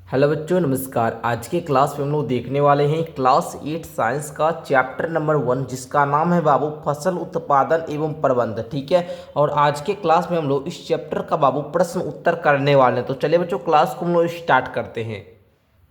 Hello बच्चों, नमस्कार। आज के क्लास में हम लोग देखने वाले हैं क्लास 8 साइंस का चैप्टर नंबर 1, जिसका नाम है बाबू फसल उत्पादन एवं प्रबंध। ठीक है। और आज के क्लास में हम लोग इस चैप्टर का बाबू प्रश्न उत्तर करने वाले हैं। तो चलिए बच्चों, क्लास को हम लोग स्टार्ट करते हैं।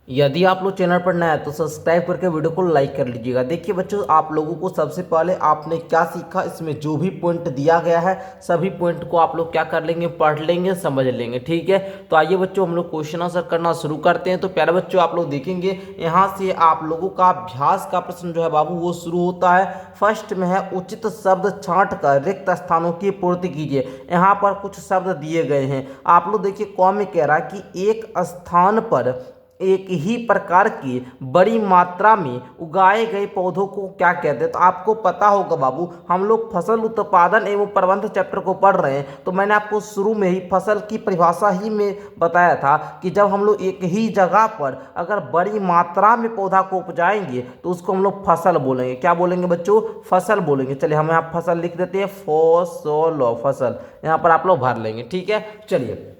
यदि आप लोग चैनल पर नए हैं तो सब्सक्राइब करके वीडियो को लाइक कर लीजिएगा। देखिए बच्चों, आप लोगों को सबसे पहले आपने क्या सीखा, इसमें जो भी पॉइंट दिया गया है सभी पॉइंट को आप लोग क्या कर लेंगे, पढ़ लेंगे, समझ लेंगे। ठीक है। तो आइए बच्चों, हम लोग क्वेश्चन आंसर करना शुरू करते हैं। तो प्यारे बच्चों, आप लोग देखेंगे यहाँ से आप लोगों का अभ्यास का प्रश्न जो है बाबू वो शुरू होता है। फर्स्ट में है उचित शब्द छांट कर रिक्त स्थानों की पूर्ति कीजिए। यहाँ पर कुछ शब्द दिए गए हैं। आप लोग देखिए, कौन में कह रहा है कि एक स्थान पर एक ही प्रकार की बड़ी मात्रा में उगाए गए पौधों को क्या कहते हैं। तो आपको पता होगा बाबू, हम लोग फसल उत्पादन एवं प्रबंध चैप्टर को पढ़ रहे हैं। तो मैंने आपको शुरू में ही फसल की परिभाषा ही में बताया था कि जब हम लोग एक ही जगह पर अगर बड़ी मात्रा में पौधा को उपजाएंगे तो उसको हम लोग फसल बोलेंगे। क्या बोलेंगे बच्चों? फसल बोलेंगे। चलिए हम यहाँ फसल लिख देते हैं, फसल यहाँ पर आप लोग भर लेंगे। ठीक है। चलिए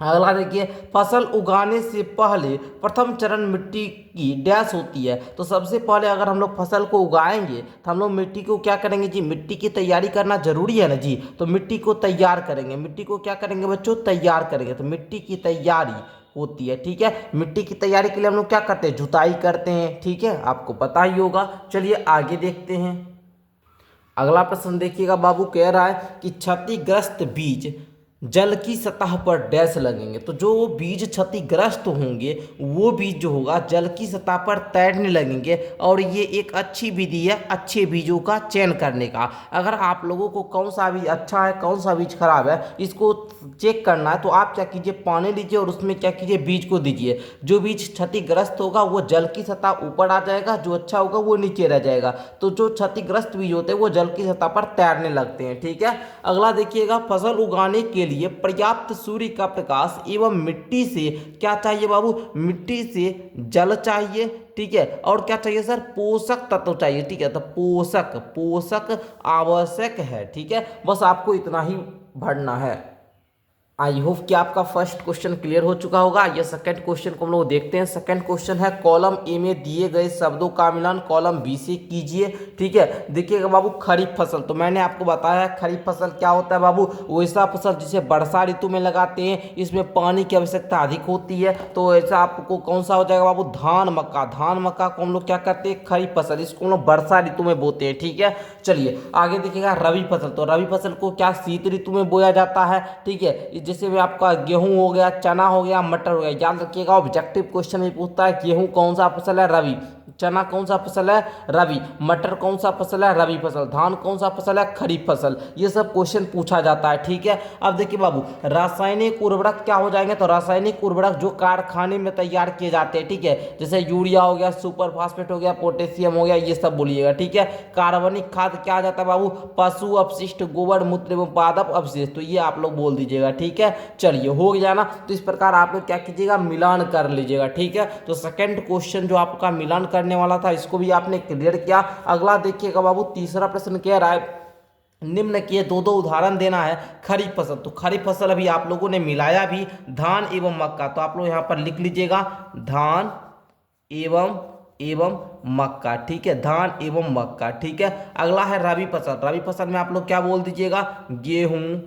अगला देखिए, फसल उगाने से पहले प्रथम चरण मिट्टी की डैश होती है। तो सबसे पहले अगर हम लोग फसल को उगाएंगे तो हम लोग मिट्टी को क्या करेंगे जी, मिट्टी की तैयारी करना जरूरी है ना जी। तो मिट्टी को तैयार करेंगे। मिट्टी को क्या करेंगे बच्चों? तैयार करेंगे। तो मिट्टी की तैयारी होती है। ठीक है। मिट्टी की तैयारी के लिए हम लोग क्या करते हैं? जुताई करते हैं। ठीक है, आपको पता ही होगा। चलिए आगे देखते हैं। अगला प्रश्न देखिएगा बाबू, कह रहा है कि क्षतिग्रस्त बीज जल की सतह पर डैश लगेंगे। तो जो बीज क्षतिग्रस्त होंगे वो बीज जो होगा जल की सतह पर तैरने लगेंगे। और ये एक अच्छी विधि है अच्छे बीजों का चयन करने का। अगर आप लोगों को कौन सा बीज अच्छा है कौन सा बीज खराब है इसको चेक करना है तो आप क्या कीजिए, पानी लीजिए और उसमें क्या कीजिए, बीज को दीजिए। जो बीज क्षतिग्रस्त होगा वो जल की सतह ऊपर आ जाएगा, जो अच्छा होगा वो नीचे रह जाएगा। तो जो क्षतिग्रस्त बीज होते हैं वो जल की सतह पर तैरने लगते हैं। ठीक है। अगला देखिएगा, फसल उगाने के लिए पर्याप्त सूर्य का प्रकाश एवं मिट्टी से क्या चाहिए बाबू? मिट्टी से जल चाहिए। ठीक है। और क्या चाहिए सर? पोषक तत्व चाहिए। ठीक है। तो पोषक पोषक आवश्यक है। ठीक है। बस आपको इतना ही भरना है। आई होप कि आपका फर्स्ट क्वेश्चन क्लियर हो चुका होगा। ये सेकंड क्वेश्चन को हम लोग देखते हैं। सेकंड क्वेश्चन है, कॉलम ए में दिए गए शब्दों का मिलान कॉलम बी से कीजिए। ठीक है। देखिएगा बाबू, खरीफ फसल, तो मैंने आपको बताया खरीफ फसल क्या होता है बाबू, वैसा फसल जिसे वर्षा ऋतु में लगाते हैं, इसमें पानी की आवश्यकता अधिक होती है। तो ऐसा आपको कौन सा हो जाएगा बाबू? धान मक्का। धान मक्का को हम लोग क्या करते हैं? खरीफ फसल, इसको हम लोग वर्षा ऋतु में बोते हैं। ठीक है। चलिए आगे देखिएगा, रबी फसल, तो रबी फसल को क्या शीत ऋतु में बोया जाता है। ठीक है। जैसे में आपका गेहूं हो गया, चना हो गया, मटर हो गया। याद रखिएगा, ऑब्जेक्टिव क्वेश्चन में पूछता है गेहूं कौन सा फसल है? रबी। चना कौन सा फसल है? रबी। मटर कौन सा फसल है? रबी फसल। धान कौन सा फसल है? खरीफ फसल। ये सब क्वेश्चन पूछा जाता है। ठीक है। अब देखिए बाबू, रासायनिक उर्वरक क्या हो जाएंगे? तो रासायनिक उर्वरक जो कारखाने में तैयार किए जाते हैं। ठीक है। जैसे यूरिया हो गया, सुपर फास्फेट हो गया, पोटेशियम हो गया, ये सब बोलिएगा। ठीक है। कार्बनिक खाद क्या आ जाता है बाबू? पशु अपशिष्ट, गोबर मूत्र एवं पादप अवशेष। तो ये आप लोग बोल दीजिएगा। ठीक है। चलिए हो गया ना। तो इस प्रकार आप लोग क्या कीजिएगा, मिलान कर लीजिएगा। ठीक है। तो सेकंड क्वेश्चन जो आपका मिलान करने वाला था इसको भी आपने क्लियर किया। अगला देखिएगा बाबू, तीसरा प्रश्न कह रहा है निम्न के दो दो उदाहरण देना है खरीफ फसल। तो खरीफ फसल अभी आप लोगों ने मिलाया भी, धान एवं मक्का। तो आप लोग यहाँ पर लिख लीजिएगा धान एवं एवं मक्का। ठीक है। धान एवं मक्का। ठीक है। अगला है रबी फसल। रबी फसल में आप लोग क्या बोल दीजिएगा? गेहूं।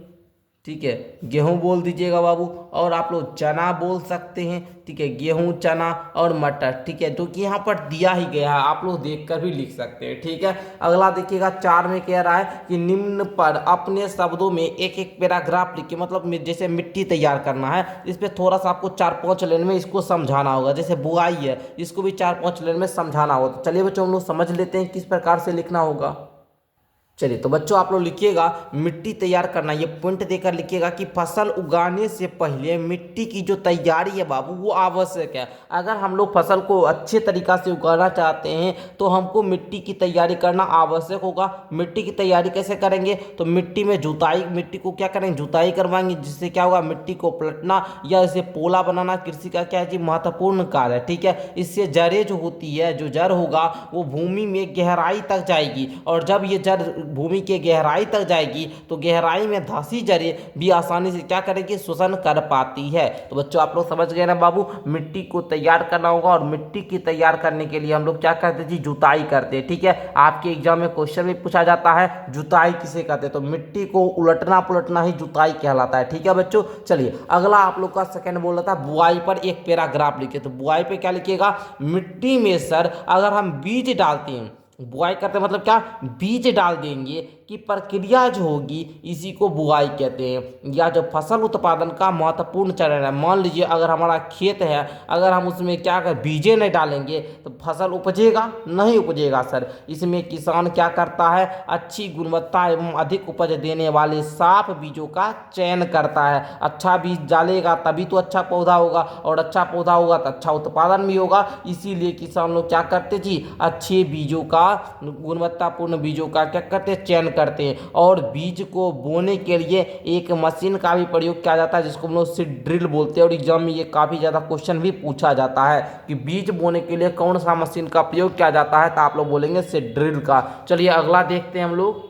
ठीक है। गेहूं बोल दीजिएगा बाबू। और आप लोग चना बोल सकते हैं। ठीक है। गेहूं, चना और मटर। ठीक है। जो कि यहाँ पर दिया ही गया है, आप लोग देखकर भी लिख सकते हैं। ठीक है। अगला देखिएगा, 4 में कह रहा है कि निम्न पर अपने शब्दों में एक एक पैराग्राफ लिखिए। मतलब जैसे मिट्टी तैयार करना है, इस पर थोड़ा सा आपको 4-5 लाइन में इसको समझाना होगा। जैसे बुआई है, इसको भी 4-5 लाइन में समझाना होगा। तो चलिए बच्चों, हम लोग समझ लेते हैं किस प्रकार से लिखना होगा। चलिए तो बच्चों, आप लोग लिखिएगा मिट्टी तैयार करना, ये पॉइंट देकर लिखिएगा कि फसल उगाने से पहले मिट्टी की जो तैयारी है बाबू वो आवश्यक है। अगर हम लोग फसल को अच्छे तरीका से उगाना चाहते हैं तो हमको मिट्टी की तैयारी करना आवश्यक होगा। मिट्टी की तैयारी कैसे करेंगे? तो मिट्टी में जुताई, मिट्टी को क्या करेंगे? जुताई करवाएंगे, जिससे क्या होगा, मिट्टी को पलटना या इसे पोला बनाना कृषि का क्या है जी, महत्वपूर्ण कार्य है। ठीक है। इससे जड़ें जो होती है, जो जड़ होगा वो भूमि में गहराई तक जाएगी, और जब ये जड़ भूमि के गहराई तक जाएगी तो गहराई में धंसी जड़ें भी आसानी से क्या करेगी, शोषण कर पाती है। तो बच्चों आप लोग समझ गए ना बाबू, मिट्टी को तैयार करना होगा और मिट्टी की तैयार करने के लिए हम लोग क्या करते जी, जुताई करते हैं। ठीक है, आपके एग्जाम में क्वेश्चन भी पूछा जाता है जुताई किसे कहते हैं, तो मिट्टी को उलटना पुलटना ही जुताई कहलाता है। ठीक है बच्चों, चलिए अगला आप लोग का सेकंड बोल रहा था बुआई पर एक पैराग्राफ लिखे। तो बुआई पे क्या लिखिएगा, मिट्टी में सर अगर हम बीज डालते हैं, बुआई करते मतलब क्या, बीज डाल देंगे कि प्रक्रिया जो होगी इसी को बुआई कहते हैं, या जो फसल उत्पादन का महत्वपूर्ण चरण है। मान लीजिए अगर हमारा खेत है, अगर हम उसमें क्या कर बीजे नहीं डालेंगे तो फसल उपजेगा नहीं उपजेगा सर। इसमें किसान क्या करता है, अच्छी गुणवत्ता एवं अधिक उपज देने वाले साफ बीजों का चयन करता है। अच्छा बीज डालेगा तभी तो अच्छा पौधा होगा, और अच्छा पौधा होगा तो अच्छा उत्पादन भी होगा। इसीलिए किसान लोग क्या करते जी, अच्छे बीजों का, गुणवत्तापूर्ण बीजों का क्या करते हैं, चयन करते हैं। और बीज को बोने के लिए एक मशीन का भी प्रयोग किया जाता है जिसको हम लोग सीड ड्रिल बोलते हैं, और एग्जाम में ये काफ़ी ज़्यादा क्वेश्चन भी पूछा जाता है कि बीज बोने के लिए कौन सा मशीन का प्रयोग किया जाता है, तो आप लोग बोलेंगे सीड ड्रिल का। चलिए अगला देखते हैं हम लोग।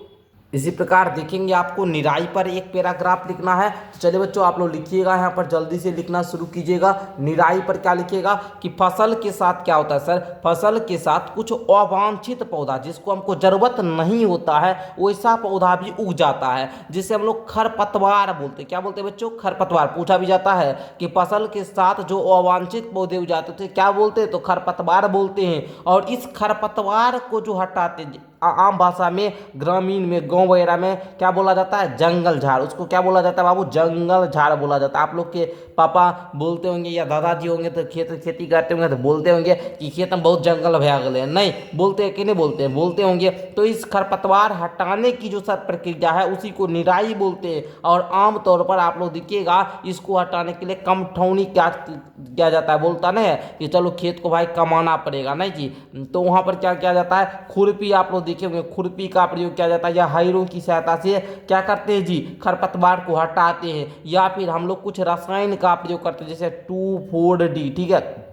इसी प्रकार देखेंगे आपको निराई पर एक पैराग्राफ लिखना है। तो चलिए बच्चों आप लोग लिखिएगा, यहाँ पर जल्दी से लिखना शुरू कीजिएगा। निराई पर क्या लिखिएगा कि फसल के साथ क्या होता है सर, फसल के साथ कुछ अवांछित पौधा जिसको हमको जरूरत नहीं होता है वैसा पौधा भी उग जाता है, जिसे हम लोग खरपतवार बोलते हैं। क्या बोलते हैं बच्चों, खरपतवार। पूछा भी जाता है कि फसल के साथ जो अवांछित पौधे उग जाते थे क्या बोलते हैं, तो खरपतवार बोलते हैं। और इस खरपतवार को जो हटाते, आम भाषा में, ग्रामीण में, गांव वगैरह में क्या बोला जाता है, जंगल झाड़। उसको क्या बोला जाता है बाबू, जंगल झाड़ बोला जाता है। आप लोग के पापा बोलते होंगे या दादाजी होंगे तो खेती करते होंगे तो बोलते होंगे कि खेत में बहुत जंगल भया गए, नहीं बोलते हैं कि नहीं बोलते हैं, बोलते होंगे। तो इस खरपतवार हटाने की जो सर प्रक्रिया है उसी को निराई बोलते हैं। और आमतौर पर आप लोग देखिएगा इसको हटाने के लिए कमठौनी क्या किया जाता है, बोलता नहीं है कि चलो खेत को भाई कमाना पड़ेगा, नहीं जी। तो वहाँ पर क्या किया जाता है, खुरपी, आप लोग देखे होंगे खुरपी का प्रयोग किया जाता है, या हैरों की सहायता से क्या करते हैं जी, खरपतवार को हटाते हैं। या फिर हम लोग कुछ रसायन का प्रयोग करते हैं जैसे 2,4-D। ठीक है,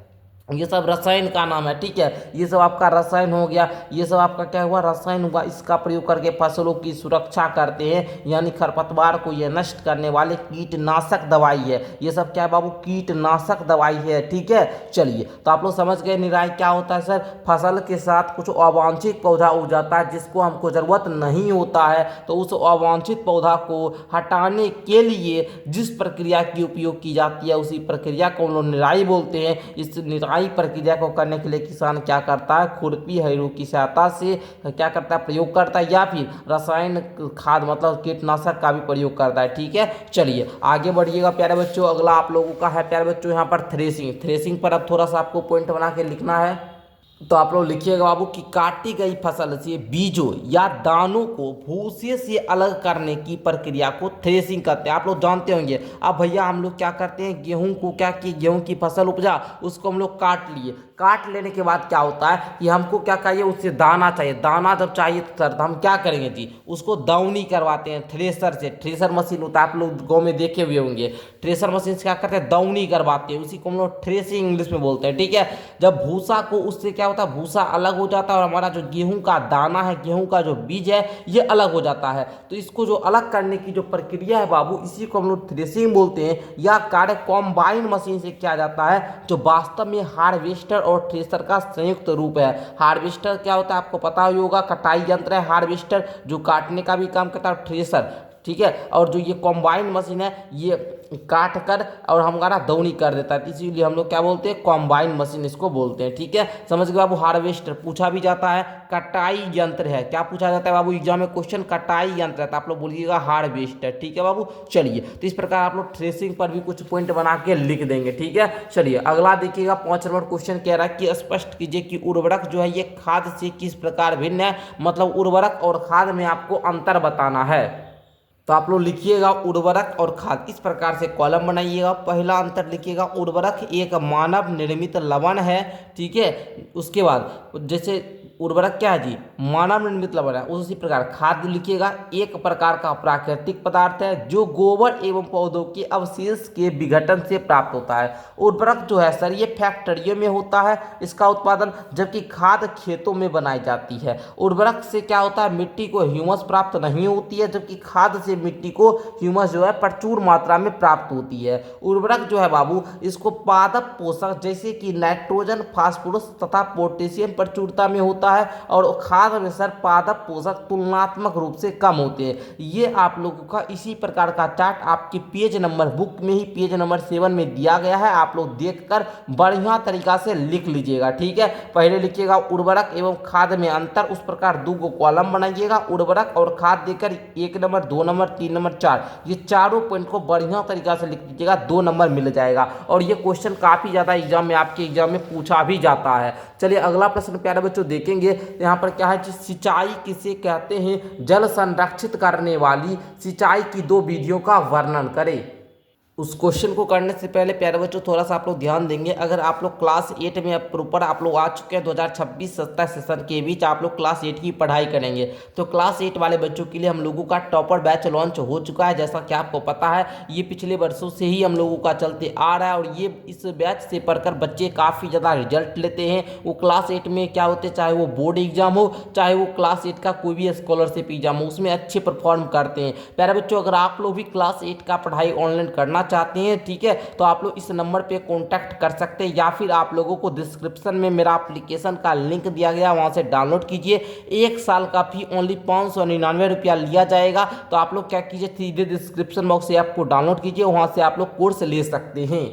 ये सब रसायन का नाम है। ठीक है, ये सब आपका रसायन हो गया, ये सब आपका क्या हुआ, रसायन हुआ। इसका प्रयोग करके फसलों की सुरक्षा करते हैं, यानी खरपतवार को ये नष्ट करने वाले कीटनाशक दवाई है। ये सब क्या है बाबू, कीटनाशक दवाई है। ठीक है, चलिए तो आप लोग समझ गए निराई क्या होता है सर, फसल के साथ कुछ अवांछित पौधा उग जाता है जिसको हमको जरूरत नहीं होता है, तो उस अवांछित पौधा को हटाने के लिए जिस प्रक्रिया की उपयोग की जाती है उसी प्रक्रिया को हम लोग निराई बोलते हैं। इस निराई प्रक्रिया को करने के लिए किसान क्या करता है, खुरपी हैरों की सहायता से क्या करता है, प्रयोग करता है, या फिर रसायन खाद मतलब कीटनाशक का भी प्रयोग करता है। ठीक है, चलिए आगे बढ़िएगा प्यारे बच्चों। अगला आप लोगों का है प्यारे बच्चों यहाँ पर थ्रेसिंग। थ्रेसिंग पर अब थोड़ा सा आपको पॉइंट बना के लिखना है। तो आप लोग लिखिएगा बाबू कि काटी गई फसल से बीजों या दानों को भूसे से अलग करने की प्रक्रिया को थ्रेसिंग कहते हैं। आप लोग जानते होंगे। अब भैया हम लोग क्या करते हैं, गेहूं को क्या कि गेहूं की फसल उपजा, उसको हम लोग काट लिए। काट लेने के बाद क्या होता है कि हमको क्या चाहिए, उससे दाना चाहिए। दाना जब चाहिए तो सर हम क्या करेंगे जी, उसको दौनी करवाते हैं थ्रेसर से। थ्रेसर मशीन होता है, आप लोग गाँव में देखे हुए होंगे। थ्रेसर मशीन से क्या करते हैं, दौनी करवाते हैं, उसी को हम लोग थ्रेसिंग इंग्लिश में बोलते हैं। ठीक है, जब भूसा को उससे क्या होता है, भूसा अलग हो जाता है और हमारा जो गेहूं का दाना है, गेहूं का जो बीज है ये अलग हो जाता है। तो इसको जो अलग करने की जो प्रक्रिया है बाबू, इसी को हम लोग थ्रेसिंग बोलते हैं। या कार्य कॉम्बाइन मशीन से किया जाता है, जो वास्तव में हार्वेस्टर और थ्रेसर का संयुक्त रूप है। हार्वेस्टर क्या होता है आपको पता ही होगा, कटाई यंत्र है हार्वेस्टर, जो काटने का भी काम करता है। थ्रेसर, ठीक है, और जो ये कॉम्बाइन मशीन है ये काट कर और हमारा दौनी कर देता है, इसीलिए हम लोग क्या बोलते हैं, कॉम्बाइन मशीन इसको बोलते हैं। ठीक है, समझ गए बाबू। हार्वेस्टर पूछा भी जाता है, कटाई यंत्र है। क्या पूछा जाता है बाबू एग्जाम में क्वेश्चन, कटाई यंत्र है, तो आप लोग बोलिएगा हार्वेस्टर। ठीक है बाबू, चलिए तो इस प्रकार आप लोग थ्रेसिंग पर भी कुछ पॉइंट बना के लिख देंगे। ठीक है, चलिए अगला देखिएगा। 5 नंबर क्वेश्चन कह रहा है कि स्पष्ट कीजिए कि उर्वरक जो है ये खाद से किस प्रकार भिन्न है। मतलब उर्वरक और खाद में आपको अंतर बताना है। तो आप लोग लिखिएगा उर्वरक और खाद, इस प्रकार से कॉलम बनाइएगा। पहला अंतर लिखिएगा, उर्वरक एक मानव निर्मित लवण है। ठीक है, उसके बाद जैसे उर्वरक क्या है जी, मानव निर्मित लवण है। उसी प्रकार खाद्य लिखिएगा, एक प्रकार का प्राकृतिक पदार्थ है जो गोबर एवं पौधों के अवशेष के विघटन से प्राप्त होता है। उर्वरक जो है सर ये फैक्ट्रियों में होता है इसका उत्पादन, जबकि खाद खेतों में बनाई जाती है। उर्वरक से क्या होता है, मिट्टी को ह्यूमस प्राप्त नहीं होती है, जबकि खाद से मिट्टी को ह्यूमस जो है प्रचुर मात्रा में प्राप्त होती है। उर्वरक जो है बाबू इसको पादप पोषक जैसे कि नाइट्रोजन, फास्फोरस तथा पोटेशियम प्रचुरता में होता है, और खाद में सर पादप पोषक तुलनात्मक रूप से कम होते हैं। ये आप लोगों का इसी प्रकार का चार्ट आपके पेज नंबर बुक में ही पेज नंबर 7 में दिया गया है, आप लोग देखकर बढ़िया तरीका से लिख लीजिएगा। ठीक है, पहले लिखिएगा उर्वरक एवं खाद में अंतर, उस प्रकार 2 कॉलम बनाइएगा, उर्वरक और खाद देकर 1 नंबर 2 नंबर 3 नंबर 4, ये चारों पॉइंट को बढ़िया तरीका से लिख लीजिएगा, 2 नंबर मिल जाएगा। और ये क्वेश्चन काफी ज्यादा एग्जाम में आपके एग्जाम में पूछा भी जाता है। चलिए अगला प्रश्न प्यारे बच्चों देखेंगे, यहाँ पर क्या है, सिंचाई किसे कहते हैं, जल संरक्षित करने वाली सिंचाई की 2 विधियों का वर्णन करें। उस क्वेश्चन को करने से पहले प्यारे बच्चों थोड़ा सा आप लोग ध्यान देंगे, अगर आप लोग क्लास 8 में प्रॉपर आप लोग आ चुके हैं 2026-27 सेशन के बीच आप लोग क्लास 8 की पढ़ाई करेंगे, तो क्लास 8 वाले बच्चों के लिए हम लोगों का टॉपर बैच लॉन्च हो चुका है। जैसा कि आपको पता है ये पिछले वर्षों से ही हम लोगों का चलते आ रहा है, और ये इस बैच से पढ़कर बच्चे काफ़ी ज़्यादा रिजल्ट लेते हैं। वो क्लास 8 में क्या होते, चाहे वो बोर्ड एग्जाम हो, चाहे वो क्लास 8 का कोई भी स्कॉलरशिप एग्जाम हो, उसमें अच्छे परफॉर्म करते हैं। प्यारे बच्चों अगर आप लोग भी क्लास 8 का पढ़ाई ऑनलाइन करना चाहते हैं, ठीक है, तो आप लोग इस नंबर पे कांटेक्ट कर सकते हैं, या फिर आप लोगों को डिस्क्रिप्शन में मेरा एप्लीकेशन का लिंक दिया गया, वहां से डाउनलोड कीजिए। 1 साल का फी ओनली 599 रुपया लिया जाएगा। तो आप लोग क्या कीजिए, सीधे डिस्क्रिप्शन बॉक्स से ऐप को डाउनलोड कीजिए, वहां से आप लोग कोर्स ले सकते हैं।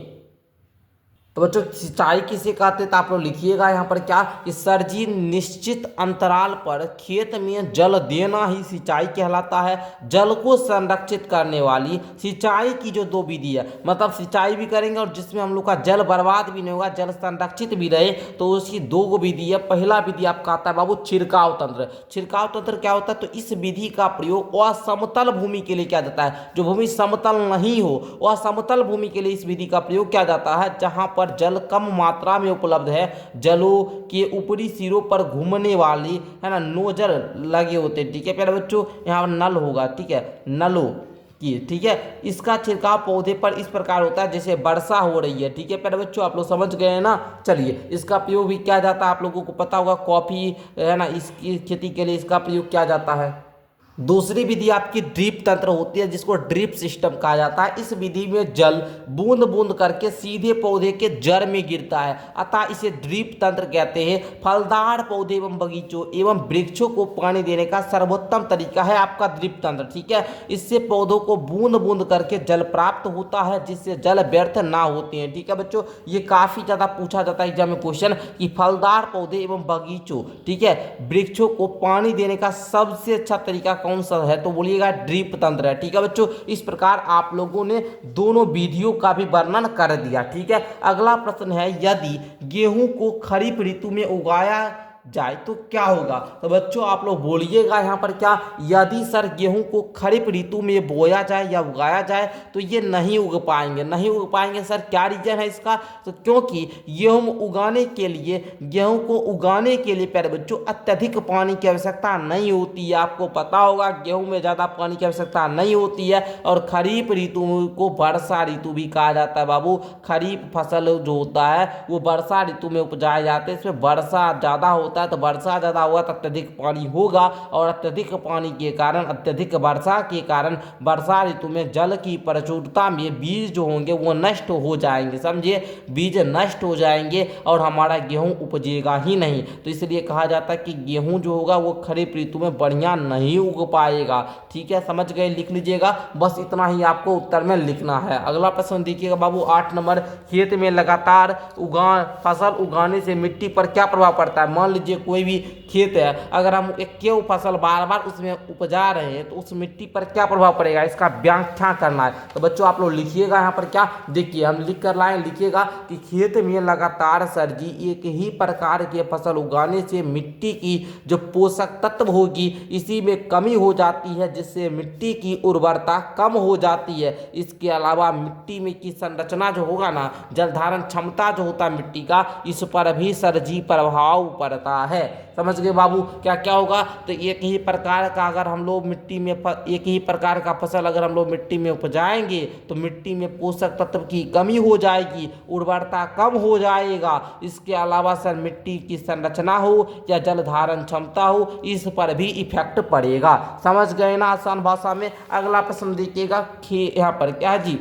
तो बच्चों सिंचाई किसे कहते हैं, तो आप लोग लिखिएगा यहाँ पर क्या, कि सर जी निश्चित अंतराल पर खेत में जल देना ही सिंचाई कहलाता है। जल को संरक्षित करने वाली सिंचाई की जो 2 विधि है, मतलब सिंचाई भी करेंगे और जिसमें हम लोग का जल बर्बाद भी नहीं होगा, जल संरक्षित भी रहे, तो उसकी 2 विधि है। पहला विधि आपका आता है बाबू छिड़काव तंत्र। छिड़काव तंत्र क्या होता है, तो इस विधि का प्रयोग असमतल भूमि के लिए किया जाता है। जो भूमि समतल नहीं हो, वह समतल भूमि के लिए इस विधि का प्रयोग किया जाता है, जहां पर जल कम मात्रा में उपलब्ध है। जलों के ऊपरी सिरों पर घूमने वाली है ना नोजल लगे होते हैं। ठीक है प्यारे बच्चों, यहाँ नल होगा, ठीक है, नलों की, ठीक है। इसका छिड़काव पौधे पर इस प्रकार होता है जैसे वर्षा हो रही है। ठीक है प्यारे बच्चों, आप लोग समझ गए हैं ना। चलिए इसका प्रयोग भी किया जाता है, आप लोगों को पता होगा कॉफी है ना, इसकी खेती के लिए इसका प्रयोग किया जाता है। दूसरी विधि आपकी ड्रिप तंत्र होती है, जिसको ड्रिप सिस्टम कहा जाता है। इस विधि में जल बूंद बूंद करके सीधे पौधे के जड़ में गिरता है, अतः इसे ड्रिप तंत्र कहते हैं। फलदार पौधे एवं बगीचों एवं वृक्षों को पानी देने का सर्वोत्तम तरीका है आपका ड्रिप तंत्र। ठीक है, इससे पौधों को बूंद बूंद करके जल प्राप्त होता है, जिससे जल व्यर्थ ना होते हैं। ठीक है बच्चों, ये काफी ज्यादा पूछा जाता है एग्जाम में क्वेश्चन, कि फलदार पौधे एवं बगीचों, ठीक है, वृक्षों को पानी देने का सबसे अच्छा तरीका कौन सा है, तो बोलिएगा ड्रिप तंत्र है। ठीक है बच्चों, इस प्रकार आप लोगों ने दोनों विधियों का भी वर्णन कर दिया। ठीक है, अगला प्रश्न है, यदि गेहूं को खरीफ ऋतु में उगाया जाए तो क्या होगा। तो बच्चों आप लोग बोलिएगा यहाँ पर क्या, यदि सर गेहूं को खरीफ ऋतु में बोया जाए या उगाया जाए तो ये नहीं उग पाएंगे। नहीं उग पाएंगे सर, क्या रीजन है इसका, तो क्योंकि गेहूं उगाने के लिए, गेहूं को उगाने के लिए प्यारे बच्चों अत्यधिक पानी की आवश्यकता नहीं होती है। आपको पता होगा गेहूं में ज़्यादा पानी की आवश्यकता नहीं होती है, और खरीफ ऋतु को वर्षा ऋतु भी कहा जाता है बाबू। खरीफ फसल जो होता है वो वर्षा ऋतु में उपजाए जाते हैं, इसमें वर्षा ज़्यादा होता है, तो वर्षा ज़्यादा हुआ तो अत्यधिक पानी होगा, और अत्यधिक पानी के कारण, अत्यधिक वर्षा के कारण वर्षा ऋतु में जल की प्रचुरता में बीज जो होंगे वो नष्ट हो जाएंगे। समझिए, बीज नष्ट हो जाएंगे और हमारा गेहूं उपजेगा ही नहीं। तो इसलिए कहा जाता है कि गेहूं जो होगा वो खरीफ ऋतु में बढ़िया नहीं उग पाएगा। ठीक है, समझ गए, लिख लीजिएगा, बस इतना ही आपको उत्तर में लिखना है। अगला प्रश्न देखिएगा बाबू 8 नंबर, खेत में लगातार फसल उगाने से मिट्टी पर क्या प्रभाव पड़ता है। मान लीजिए कोई भी खेत है, अगर हम एक क्यों फसल बार बार उसमें उपजा रहे हैं तो उस मिट्टी पर क्या प्रभाव पड़ेगा, इसका व्याख्या करना है। तो बच्चों आप लोग लिखिएगा यहाँ पर क्या, देखिए हम लिख कर लाए, लिखिएगा कि खेत में लगातार सर जी एक ही प्रकार की फसल उगाने से मिट्टी की जो पोषक तत्व होगी इसी में कमी हो जाती है, जिससे मिट्टी की उर्वरता कम हो जाती है। इसके अलावा मिट्टी में की संरचना जो होगा ना, जल धारण क्षमता जो होता है मिट्टी का, इस पर भी सर जी प्रभाव पड़ता है। समझ गए बाबू, क्या क्या होगा, तो एक ही प्रकार का अगर हम लोग मिट्टी में एक ही प्रकार का फसल अगर हम लोग मिट्टी में उपजाएंगे तो मिट्टी में पोषक तत्व की कमी हो जाएगी, उर्वरता कम हो जाएगा। इसके अलावा सर मिट्टी की संरचना हो या जल धारण क्षमता हो, इस पर भी इफेक्ट पड़ेगा। समझ गए ना आसान भाषा में। अगला प्रश्न देखिएगा, यहाँ पर क्या है जी,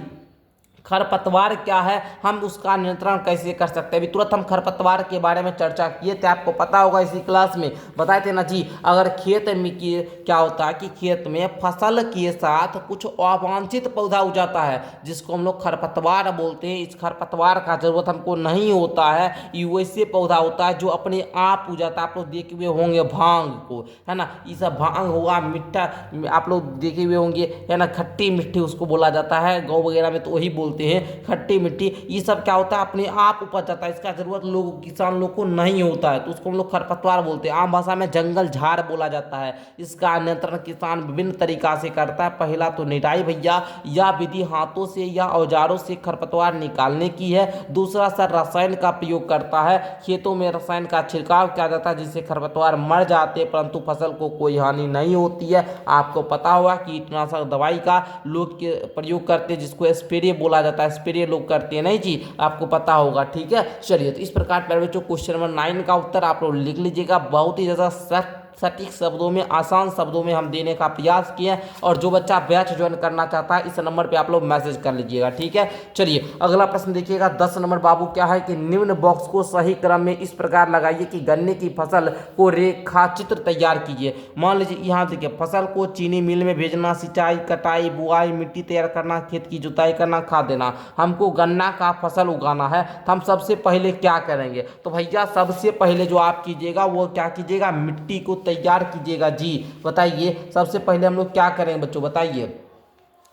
खरपतवार क्या है, हम उसका नियंत्रण कैसे कर सकते हैं। अभी तुरंत हम खरपतवार के बारे में चर्चा किए थे, आपको पता होगा इसी क्लास में बताए थे ना जी। अगर खेत में क्या होता है कि खेत में फसल के साथ कुछ अवांछित पौधा उग जाता है जिसको हम लोग खरपतवार बोलते हैं। इस खरपतवार का जरूरत हमको नहीं होता है, ये वैसे पौधा होता है जो अपने आप उग जाता है। आप लोग देखे हुए होंगे भांग को, है ना, ये सब भांग होगा मीठा, आप लोग देखे हुए होंगे, है ना, खट्टी मिट्टी उसको बोला जाता है, गाँव वगैरह में तो वही बोलते हैं खट्टी मिट्टी। ये सब क्या होता है, अपने आप उपज जाता है, इसका जरूरत लोग किसान लोग को नहीं होता है, तो उसको हम लोग खरपतवार बोलते हैं। आम भाषा में जंगल झाड़ बोला जाता है। इसका नियंत्रण किसान विभिन्न तरीका से करता है। पहला तो निराई भैया, या विधि हाथों से या औजारों से खरपतवार निकालने की है। दूसरा सर रसायन का प्रयोग करता है, खेतों में रसायन का छिड़काव किया जाता है जिससे खरपतवार मर जाते हैं परंतु फसल को कोई हानि नहीं होती है। आपको पता होगा कीटनाशक दवाई का लोग प्रयोग करते हैं जिसको स्प्रे बोला जाता है, स्प्रे लोग करते हैं नहीं जी, आपको पता होगा, ठीक है। चलिए, तो इस प्रकार प्यारे बच्चों क्वेश्चन नंबर 9 का उत्तर आप लोग लिख लीजिएगा। बहुत ही ज़्यादा सटीक शब्दों में, आसान शब्दों में हम देने का प्रयास किए, और जो बच्चा बैच ज्वाइन करना चाहता है इस नंबर पे आप लोग मैसेज कर लीजिएगा, ठीक है। चलिए अगला प्रश्न देखिएगा, 10 नंबर बाबू क्या है कि निम्न बॉक्स को सही क्रम में इस प्रकार लगाइए कि गन्ने की फसल को रेखा चित्र तैयार कीजिए। मान लीजिए यहाँ देखिए, फसल को चीनी मिल में भेजना, सिंचाई, कटाई, बुआई, मिट्टी तैयार करना, खेत की जुताई करना, खाद देना। हमको गन्ना का फसल उगाना है तो हम सबसे पहले क्या करेंगे, तो भैया सबसे पहले जो आप कीजिएगा वो क्या कीजिएगा, मिट्टी को तैयार कीजिएगा जी। बताइए सबसे पहले हम लोग क्या करेंगे बच्चों, बताइए।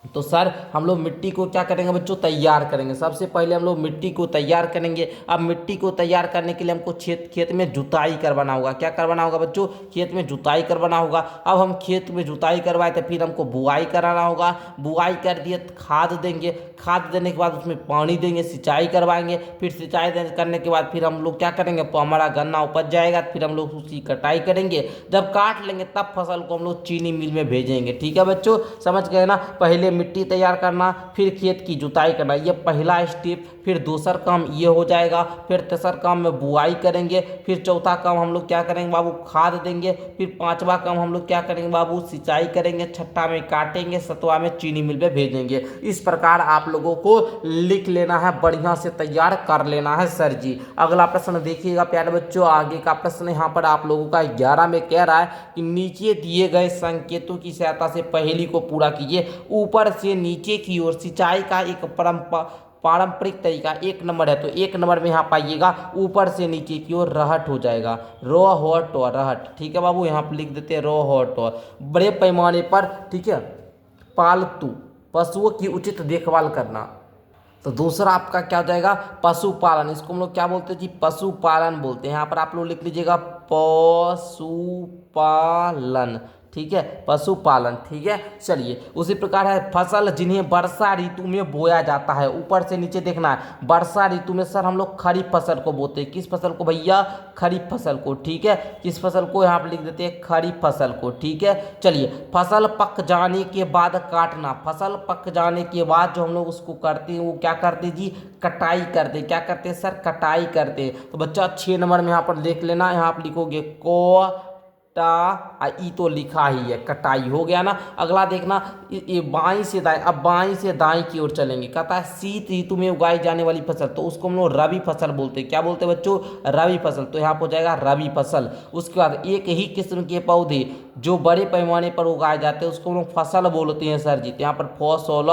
तो सर हम लोग मिट्टी को क्या करेंगे बच्चों, तैयार करेंगे। सबसे पहले हम लोग मिट्टी को तैयार करेंगे। अब मिट्टी को तैयार करने के लिए हमको खेत में जुताई करवाना होगा। क्या करवाना होगा बच्चों, खेत में जुताई करवाना होगा। अब हम खेत में जुताई करवाए तो फिर हमको बुआई कराना होगा। बुआई कर दिए तो खाद देंगे, खाद देने के बाद उसमें पानी देंगे, सिंचाई करवाएंगे। फिर सिंचाई करने के बाद फिर हम लोग क्या करेंगे, हमारा गन्ना उपज जाएगा, फिर हम लोग उसकी कटाई करेंगे। जब काट लेंगे तब फसल को हम लोग चीनी मिल में भेजेंगे, ठीक है बच्चों, समझ गए ना। पहले मिट्टी तैयार करना, फिर खेत की जुताई करना, ये पहला स्टेप। फिर दूसरा काम ये हो जाएगा। फिर तीसरा काम में बुआई करेंगे। फिर चौथा काम हम लोग क्या करेंगे बाबू, खाद देंगे। फिर पांचवा काम हम लोग क्या करेंगे बाबू, सिंचाई करेंगे। छठा में काटेंगे, सातवां में चीनी मिल में भेजेंगे। इस प्रकार आप लोगों को लिख लेना है, बढ़िया से तैयार कर लेना है सर जी। अगला प्रश्न देखिएगा प्यारे बच्चों, आगे का प्रश्न यहाँ पर आप लोगों का 11 में कह रहा है कि नीचे दिए गए संकेतों की सहायता से पहेली को पूरा कीजिए। ऊपर से नीचे की ओर सिंचाई का एक पारंपरिक तरीका 1 नंबर है, तो 1 नंबर में यहाँ पाइएगा ऊपर से नीचे की ओर रहट हो जाएगा, रो हॉट रहट, ठीक है बाबू, यहाँ पर लिख देते हैं रो हॉट। बड़े पैमाने पर, ठीक है, पालतू पशुओं की उचित देखभाल करना। तो दूसरा आपका क्या हो जाएगा, पशुपालन। इसको हम लोग क्या बोलते हैं जी, पशुपालन बोलते हैं। यहाँ पर आप लोग लिख लीजिएगा पशुपालन, ठीक है, पशुपालन, ठीक है। चलिए उसी प्रकार है फसल जिन्हें वर्षा ऋतु में बोया जाता है। ऊपर से नीचे देखना है, वर्षा ऋतु में सर हम लोग खरीफ फसल को बोते हैं। किस फसल को भैया, खरीफ फसल को, ठीक है। किस फसल को, यहाँ पर लिख देते हैं खरीफ फसल को, ठीक है। चलिए फसल पक जाने के बाद काटना। फसल पक जाने के बाद जो हम लोग उसको करते हैं वो क्या करते हैं जी, कटाई करते हैं। क्या करते हैं सर, कटाई करते हैं। तो बच्चा 6 नंबर में यहाँ पर देख लेना, यहाँ पर लिखोगे को ई तो लिखा ही है, कटाई हो गया ना। अगला देखना, ये बाईं से दाएं, अब बाईं से दाएं की ओर चलेंगे। कहता है शीत ऋतु में उगाई जाने वाली फसल, तो उसको हम लोग रबी फसल बोलते हैं। क्या बोलते हैं बच्चों, रबी फसल। तो यहाँ पर हो जाएगा रबी फसल। उसके बाद एक ही किस्म के पौधे जो बड़े पैमाने पर उगाए जाते हैं उसको हम लोग फसल बोलते हैं सर जी। तो यहाँ पर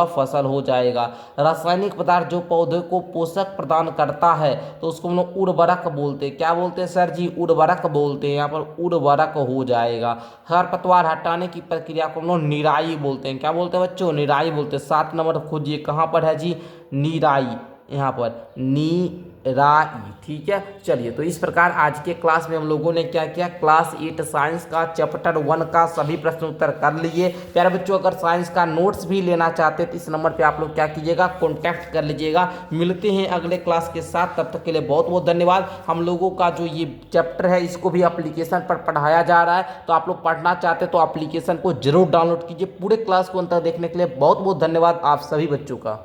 फसल हो जाएगा। रासायनिक पदार्थ जो पौधे को पोषक प्रदान करता है तो उसको हम लोग उर्वरक बोलते हैं। क्या बोलते हैं सर जी, उर्वरक बोलते हैं। यहाँ पर उर्वरक हो जाएगा। खरपतवार हटाने की प्रक्रिया को हम लोग निराई बोलते हैं। क्या बोलते हैं बच्चों, निराई बोलते हैं। 7 नंबर खोजिए, कहाँ पर है जी, निराई, यहाँ पर नीराई। ठीक है, चलिए तो इस प्रकार आज के क्लास में हम लोगों ने क्या किया, क्लास 8 साइंस का चैप्टर 1 का सभी प्रश्न उत्तर कर लिए। प्यारे बच्चों, अगर साइंस का नोट्स भी लेना चाहते हैं तो इस नंबर पे आप लोग क्या कीजिएगा, कॉन्टैक्ट कर लीजिएगा। मिलते हैं अगले क्लास के साथ, तब तक के लिए बहुत बहुत धन्यवाद। हम लोगों का जो ये चैप्टर है इसको भी एप्लीकेशन पर पढ़ाया जा रहा है, तो आप लोग पढ़ना चाहते हैं तो एप्लीकेशन को जरूर डाउनलोड कीजिए। पूरे क्लास को अंत तक देखने के लिए बहुत बहुत धन्यवाद आप सभी बच्चों का।